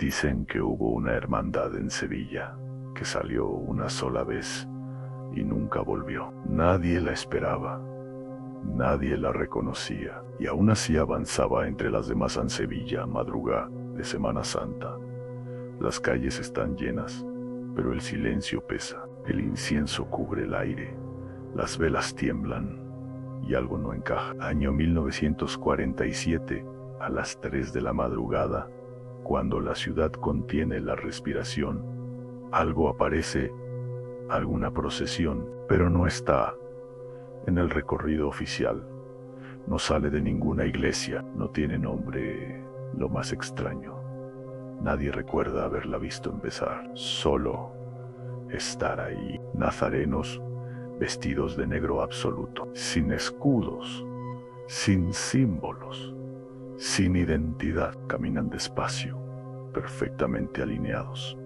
Dicen que hubo una hermandad en Sevilla que salió una sola vez y nunca volvió. Nadie la esperaba, nadie la reconocía, y aún así avanzaba entre las de Sevilla, madrugada de Semana Santa. Las calles están llenas, pero el silencio pesa, el incienso cubre el aire, las velas tiemblan y algo no encaja. Año 1947, a las 3 de la madrugada, cuando la ciudad contiene la respiración, algo aparece, alguna procesión, pero no está en el recorrido oficial. No sale de ninguna iglesia, no tiene nombre, lo más extraño. Nadie recuerda haberla visto empezar, solo estar ahí. Nazarenos vestidos de negro absoluto, sin escudos, sin símbolos, sin identidad, caminan despacio, perfectamente alineados.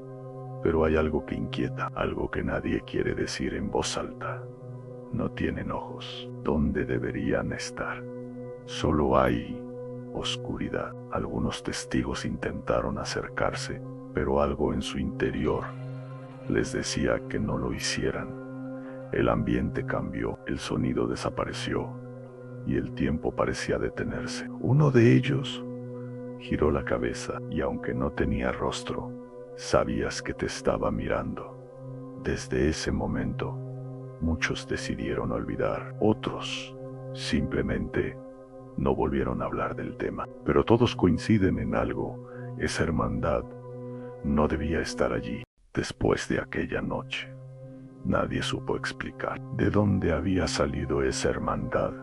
Pero hay algo que inquieta, algo que nadie quiere decir en voz alta. No tienen ojos donde deberían estar. Solo hay oscuridad. Algunos testigos intentaron acercarse, pero algo en su interior les decía que no lo hicieran. El ambiente cambió, el sonido desapareció y el tiempo parecía detenerse. Uno de ellos giró la cabeza y aunque no tenía rostro, sabías que te estaba mirando. Desde ese momento, muchos decidieron olvidar, otros simplemente no volvieron a hablar del tema. Pero todos coinciden en algo: esa hermandad no debía estar allí. Después de aquella noche, nadie supo explicar de dónde había salido esa hermandad,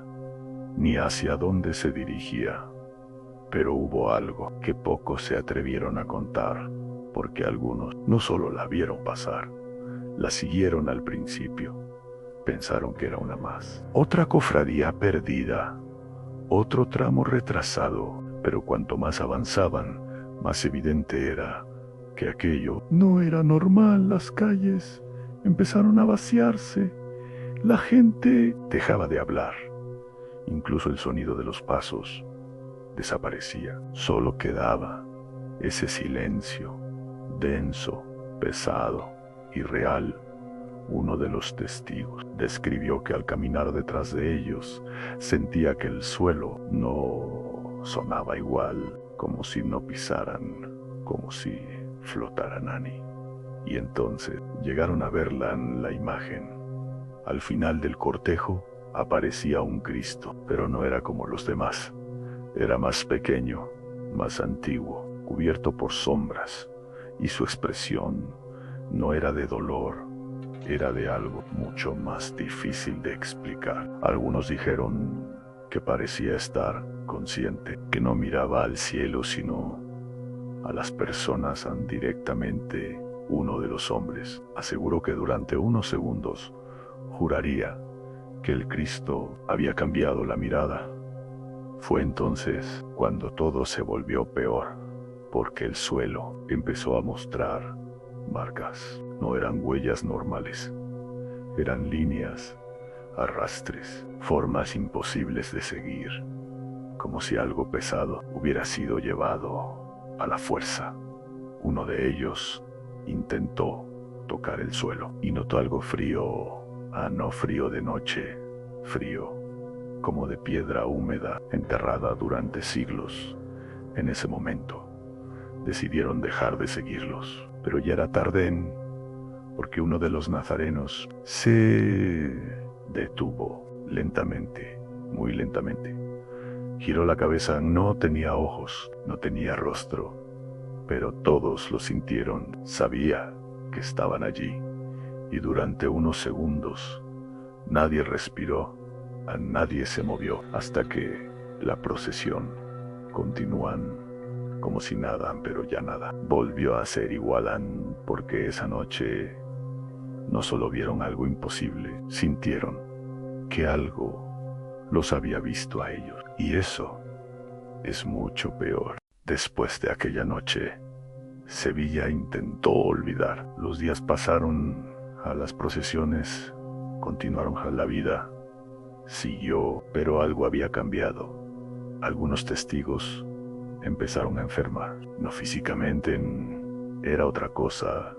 ni hacia dónde se dirigía. Pero hubo algo que pocos se atrevieron a contar, porque algunos no solo la vieron pasar, la siguieron al principio. Pensaron que era una más, otra cofradía perdida, otro tramo retrasado, pero cuanto más avanzaban, más evidente era que aquello no era normal. Las calles empezaron a vaciarse, la gente dejaba de hablar, incluso el sonido de los pasos desaparecía. Solo quedaba ese silencio, denso, pesado y real. Uno de los testigos describió que al caminar detrás de ellos, sentía que el suelo no sonaba igual, como si no pisaran, como si flotaran Ani. Y entonces llegaron a verla en la imagen. Al final del cortejo aparecía un Cristo, pero no era como los demás. Era más pequeño, más antiguo, cubierto por sombras, y su expresión no era de dolor, era de algo mucho más difícil de explicar. Algunos dijeron que parecía estar consciente, que no miraba al cielo sino a las personas directamente. Uno de los hombres aseguró que durante unos segundos juraría que el Cristo había cambiado la mirada. Fue entonces cuando todo se volvió peor, porque el suelo empezó a mostrar marcas. No eran huellas normales, eran líneas, arrastres, formas imposibles de seguir, como si algo pesado hubiera sido llevado a la fuerza. Uno de ellos intentó tocar el suelo y notó algo frío, no frío de noche, frío como de piedra húmeda enterrada durante siglos. En ese momento decidieron dejar de seguirlos, pero ya era tarde, porque uno de los nazarenos se detuvo lentamente, muy lentamente. Giró la cabeza, no tenía ojos, no tenía rostro, pero todos lo sintieron. Sabía que estaban allí, y durante unos segundos nadie respiró, nadie se movió, hasta que la procesión continúan como si nada, pero ya nada volvió a ser igual, porque esa noche no solo vieron algo imposible, sintieron que algo los había visto a ellos, y eso es mucho peor. Después de aquella noche, Sevilla intentó olvidar. Los días pasaron, a las procesiones continuaron, la vida siguió, pero algo había cambiado. Algunos testigos empezaron a enfermar. No físicamente, era otra cosa.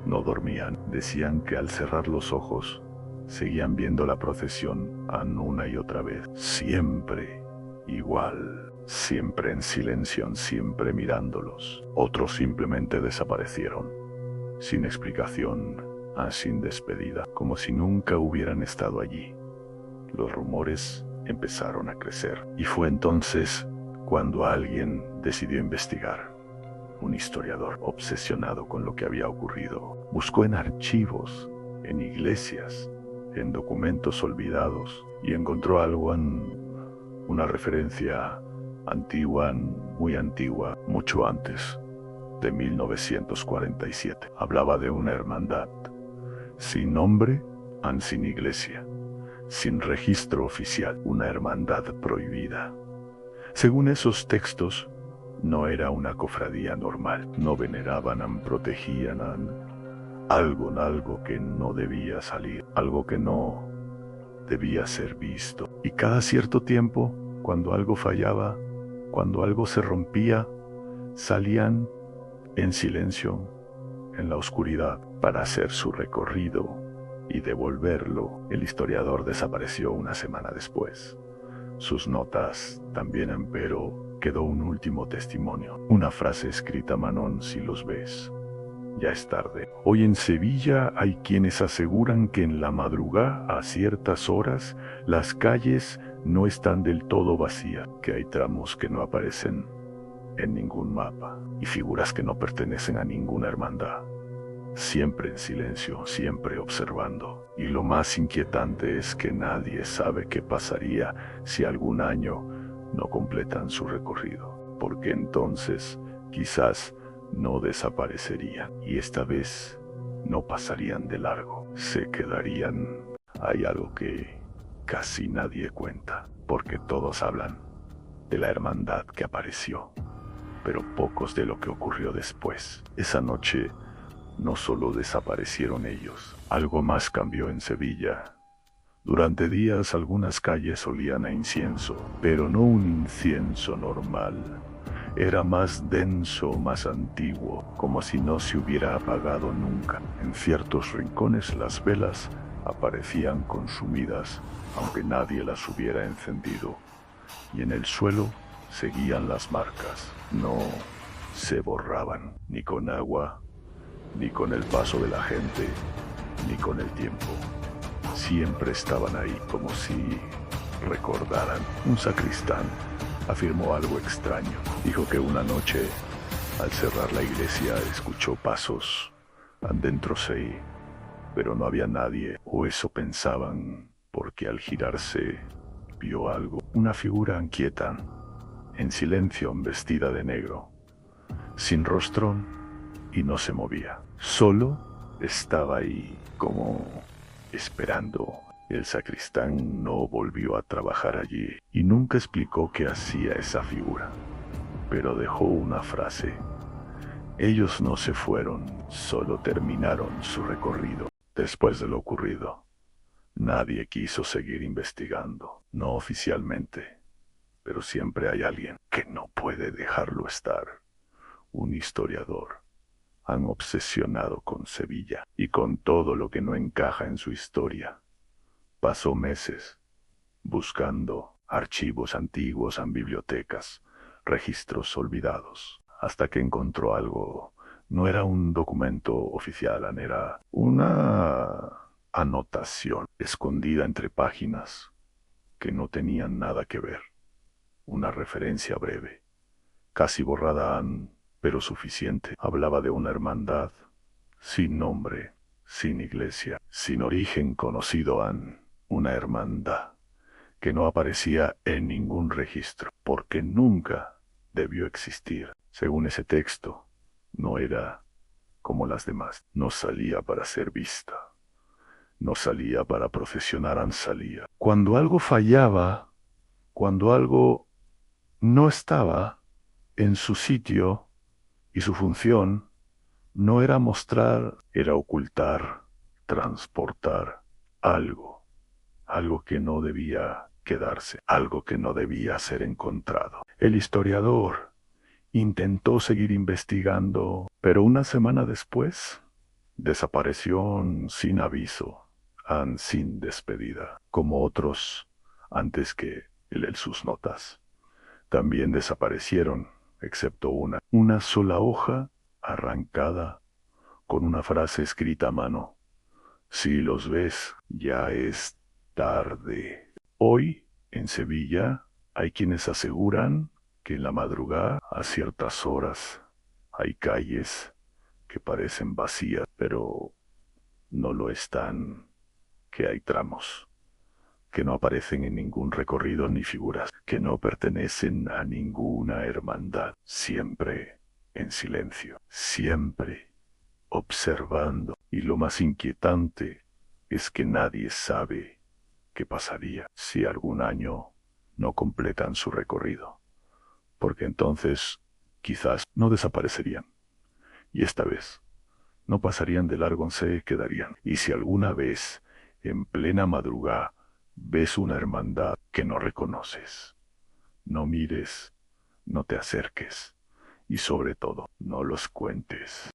No dormían. Decían que al cerrar los ojos, seguían viendo la procesión una y otra vez. Siempre igual. Siempre en silencio, siempre mirándolos. Otros simplemente desaparecieron. Sin explicación, sin despedida, como si nunca hubieran estado allí. Los rumores empezaron a crecer. Y fue entonces cuando alguien decidió investigar. Un historiador obsesionado con lo que había ocurrido. Buscó en archivos, en iglesias, en documentos olvidados y encontró algo una referencia antigua, muy antigua, mucho antes de 1947. Hablaba de una hermandad, sin nombre, sin iglesia, sin registro oficial, una hermandad prohibida. Según esos textos, no era una cofradía normal, no veneraban, protegían algo que no debía salir, algo que no debía ser visto. Y cada cierto tiempo, cuando algo fallaba, cuando algo se rompía, salían en silencio, en la oscuridad, para hacer su recorrido y devolverlo. El historiador desapareció una semana después. Sus notas también, pero quedó un último testimonio. Una frase escrita a mano: si los ves, ya es tarde. Hoy en Sevilla hay quienes aseguran que en la madrugada, a ciertas horas, las calles no están del todo vacías, que hay tramos que no aparecen en ningún mapa y figuras que no pertenecen a ninguna hermandad. Siempre en silencio, siempre observando. Y lo más inquietante es que nadie sabe qué pasaría si algún año no completan su recorrido, porque entonces quizás no desaparecerían y esta vez no pasarían de largo, se quedarían. Hay algo que casi nadie cuenta, porque todos hablan de la hermandad que apareció, pero pocos de lo que ocurrió después. Esa noche no solo desaparecieron ellos, algo más cambió en Sevilla. Durante días algunas calles olían a incienso, pero no un incienso normal. Era más denso, más antiguo, como si no se hubiera apagado nunca. En ciertos rincones las velas aparecían consumidas, aunque nadie las hubiera encendido. Y en el suelo seguían las marcas. No se borraban, ni con agua, ni con el paso de la gente, ni con el tiempo. Siempre estaban ahí, como si recordaran. Un sacristán afirmó algo extraño. Dijo que una noche, al cerrar la iglesia, escuchó pasos adentróse, pero no había nadie, o eso pensaban, porque al girarse vio algo, una figura inquieta, en silencio, vestida de negro, sin rostro, y no se movía. Solo estaba ahí, como esperando. El sacristán no volvió a trabajar allí y nunca explicó qué hacía esa figura, pero dejó una frase: ellos no se fueron, solo terminaron su recorrido. Después de lo ocurrido, nadie quiso seguir investigando, no oficialmente, pero siempre hay alguien que no puede dejarlo estar. Un historiador, han obsesionado con Sevilla y con todo lo que no encaja en su historia. Pasó meses buscando archivos antiguos en bibliotecas, registros olvidados, hasta que encontró algo. No era un documento oficial, era una anotación escondida entre páginas que no tenían nada que ver. Una referencia breve, casi borrada, pero suficiente. Hablaba de una hermandad sin nombre, sin iglesia, sin origen conocido, una hermandad que no aparecía en ningún registro, porque nunca debió existir. Según ese texto, no era como las demás. No salía para ser vista, no salía para procesionar, salía cuando algo fallaba, cuando algo no estaba en su sitio, y su función no era mostrar, era ocultar, transportar algo que no debía quedarse, algo que no debía ser encontrado. El historiador Intentó seguir investigando, pero una semana después desapareció sin aviso, sin despedida, como otros antes que él en sus notas. También desaparecieron, excepto una sola hoja arrancada con una frase escrita a mano. Si los ves, ya es tarde. Hoy, en Sevilla, hay quienes aseguran que en la madrugada, a ciertas horas, hay calles que parecen vacías, pero no lo están, que hay tramos que no aparecen en ningún recorrido ni figuras, que no pertenecen a ninguna hermandad, siempre en silencio, siempre observando. Y lo más inquietante es que nadie sabe qué pasaría si algún año no completan su recorrido, porque entonces quizás no desaparecerían, y esta vez no pasarían de largo, se quedarían. Y si alguna vez, en plena madrugada, ves una hermandad que no reconoces, no mires, no te acerques, y sobre todo, no los cuentes.